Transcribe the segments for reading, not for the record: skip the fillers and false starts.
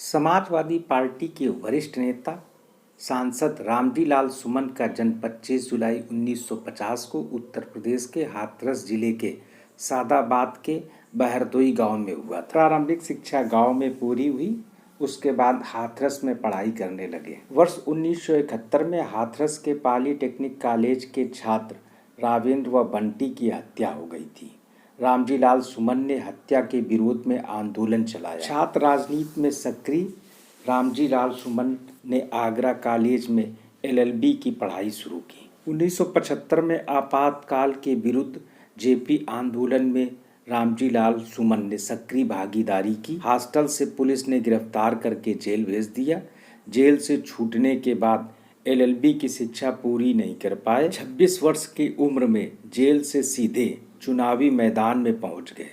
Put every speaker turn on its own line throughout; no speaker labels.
Samajwadi party के वरिष्ठ नेता सांसद रामजी लाल सुमन का जन्म 25 जुलाई 1950 को उत्तर प्रदेश के हाथरस जिले के सादाबाद के बहरदोई गांव में हुआ था। प्रारंभिक शिक्षा गांव में पूरी हुई, उसके बाद हाथरस में पढ़ाई करने लगे। वर्ष 1971 में हाथरस के पॉलिटेक्निक कॉलेज के छात्र रावेंद्र व बंटी की हत्या हो गई थी। रामजी लाल सुमन ने हत्या के विरोध में आंदोलन चलाया। छात्र राजनीति में सक्रिय रामजी लाल सुमन ने आगरा कॉलेज में LLB की पढ़ाई शुरू की। 1975 में आपातकाल के विरुद्ध जेपी आंदोलन में रामजी लाल सुमन ने सक्रिय भागीदारी की। हॉस्टल से पुलिस ने गिरफ्तार करके जेल भेज दिया। जेल से छूटने के बाद LLB की शिक्षा पूरी नहीं कर पाए। 26 वर्ष की उम्र में जेल से सीधे चुनावी मैदान में पहुंच गए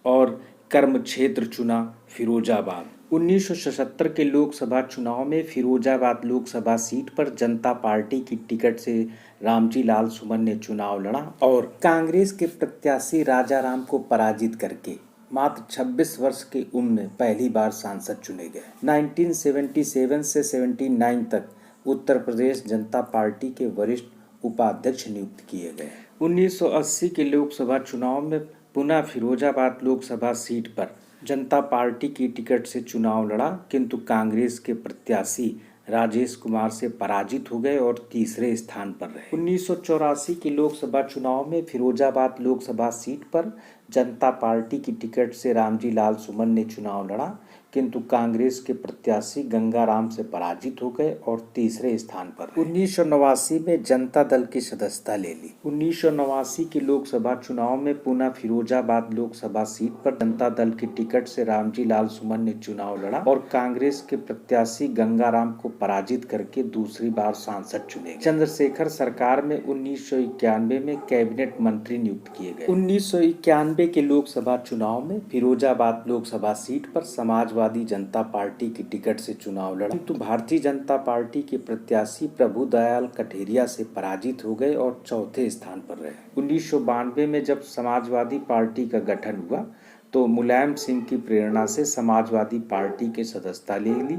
और कर्म क्षेत्र चुना फिरोजाबाद। 1977 के लोकसभा चुनाव में फिरोजाबाद लोकसभा सीट पर जनता पार्टी की टिकट से रामजी लाल सुमन ने चुनाव लड़ा और कांग्रेस के प्रत्याशी राजाराम को पराजित करके मात्र 26 वर्ष की उम्र में पहली बार सांसद चुने गए। 1977 से 79 तक उत्तर प्रदेश जनता पार्टी के वरिष्ठ उपाध्यक्ष नियुक्त किए गए। 1980 के लोकसभा चुनाव में पुनः फिरोजाबाद लोकसभा सीट पर जनता पार्टी की टिकट से चुनाव लड़ा, किंतु कांग्रेस के प्रत्याशी राजेश कुमार से पराजित हो गए और तीसरे स्थान पर रहे। 1984 के लोकसभा चुनाव में फिरोजाबाद लोकसभा सीट पर जनता पार्टी की टिकट से रामजी लाल सुमन ने चुनाव लड़ा, किंतु कांग्रेस के प्रत्याशी गंगाराम से पराजित हो गए और तीसरे स्थान पर रहे। 1989 में जनता दल की सदस्यता ले ली। 1989 के लोकसभा चुनाव में पुनः फिरोजाबाद लोकसभा सीट पर जनता दल की टिकट से रामजी लाल सुमन ने चुनाव लड़ा और कांग्रेस के प्रत्याशी गंगाराम को पराजित करके दूसरी बार सांसद चुने गए। चंद्रशेखर सरकार में 1991 में कैबिनेट मंत्री नियुक्त किए गए। 1991 के लोकसभा चुनाव में फिरोजाबाद लोकसभा सीट पर समाजवादी जनता पार्टी की टिकट से चुनाव लड़ा, किंतु भारतीय जनता पार्टी के प्रत्याशी प्रभुदयाल कठेरिया से पराजित हो गए और चौथे स्थान पर रहे। 1992 में जब समाजवादी पार्टी का गठन हुआ तो मुलायम सिंह की प्रेरणा से समाजवादी पार्टी के सदस्यता ले ली।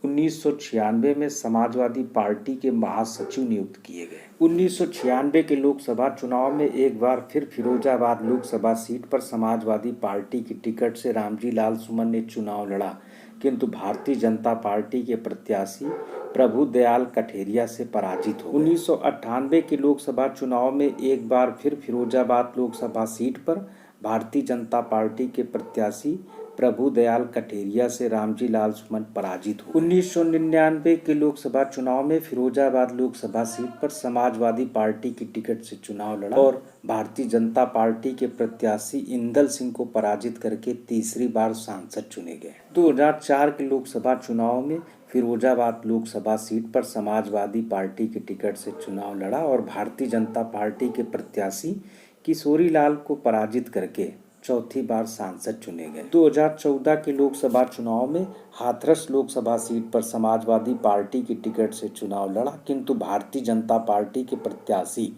1996 में समाजवादी पार्टी के महासचिव नियुक्त किए गए। 1996 के लोकसभा चुनाव में एक बार फिर फिरोजाबाद लोकसभा सीट पर समाजवादी पार्टी की टिकट से रामजी लाल सुमन ने चुनाव लड़ा, किंतु भारतीय जनता पार्टी के प्रत्याशी प्रभुदयाल कठेरिया से पराजित हो। 1998 के लोकसभा चुनाव में एक बार फिर फिरोजाबाद लोकसभा सीट पर भारतीय जनता पार्टी के प्रत्याशी प्रभुदयाल कठेरिया से रामजी लाल सुमन पराजित हो। 1999 के लोकसभा चुनाव में फिरोजाबाद लोकसभा सीट पर समाजवादी पार्टी की टिकट से चुनाव लड़ा और भारतीय जनता पार्टी के प्रत्याशी इंदल सिंह को पराजित करके तीसरी बार सांसद चुने गए। 2004 के लोकसभा चुनाव में फिरोजाबाद लोकसभा सीट पर समाजवादी पार्टी की टिकट से चुनाव लड़ा और भारतीय जनता पार्टी के प्रत्याशी किशोरी लाल को पराजित करके चौथी बार सांसद चुने गए। 2014 के लोकसभा चुनाव में हाथरस लोकसभा सीट पर समाजवादी पार्टी की टिकट से चुनाव लड़ा, किंतु भारतीय जनता पार्टी के प्रत्याशी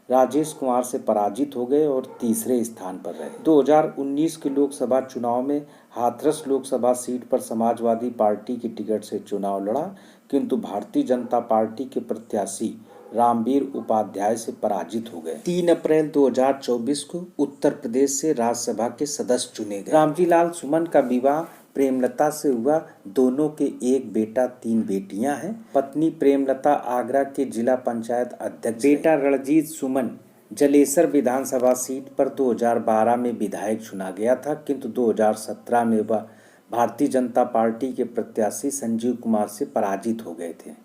राजेश कुमार से पराजित हो गए और तीसरे स्थान पर रहे। 2019 के लोकसभा चुनाव में हाथरस लोकसभा सीट पर समाजवादी पार्टी की टिकट से चुनाव लड़ा, किंतु भारतीय जनता पार्टी के प्रत्याशी रामवीर उपाध्याय से पराजित हो गए। 3 अप्रैल 2024 को उत्तर प्रदेश से राज्यसभा के सदस्य चुने गए। रामजी लाल सुमन का विवाह प्रेमलता से हुआ। दोनों के एक बेटा 3 बेटियां हैं। पत्नी प्रेमलता आगरा के जिला पंचायत अध्यक्ष। बेटा रणजीत सुमन जलेसर विधानसभा सीट पर 2012 में विधायक चुना गया था, किंतु 2017 में वह भारतीय जनता पार्टी के प्रत्याशी संजीव कुमार से पराजित हो गए थे।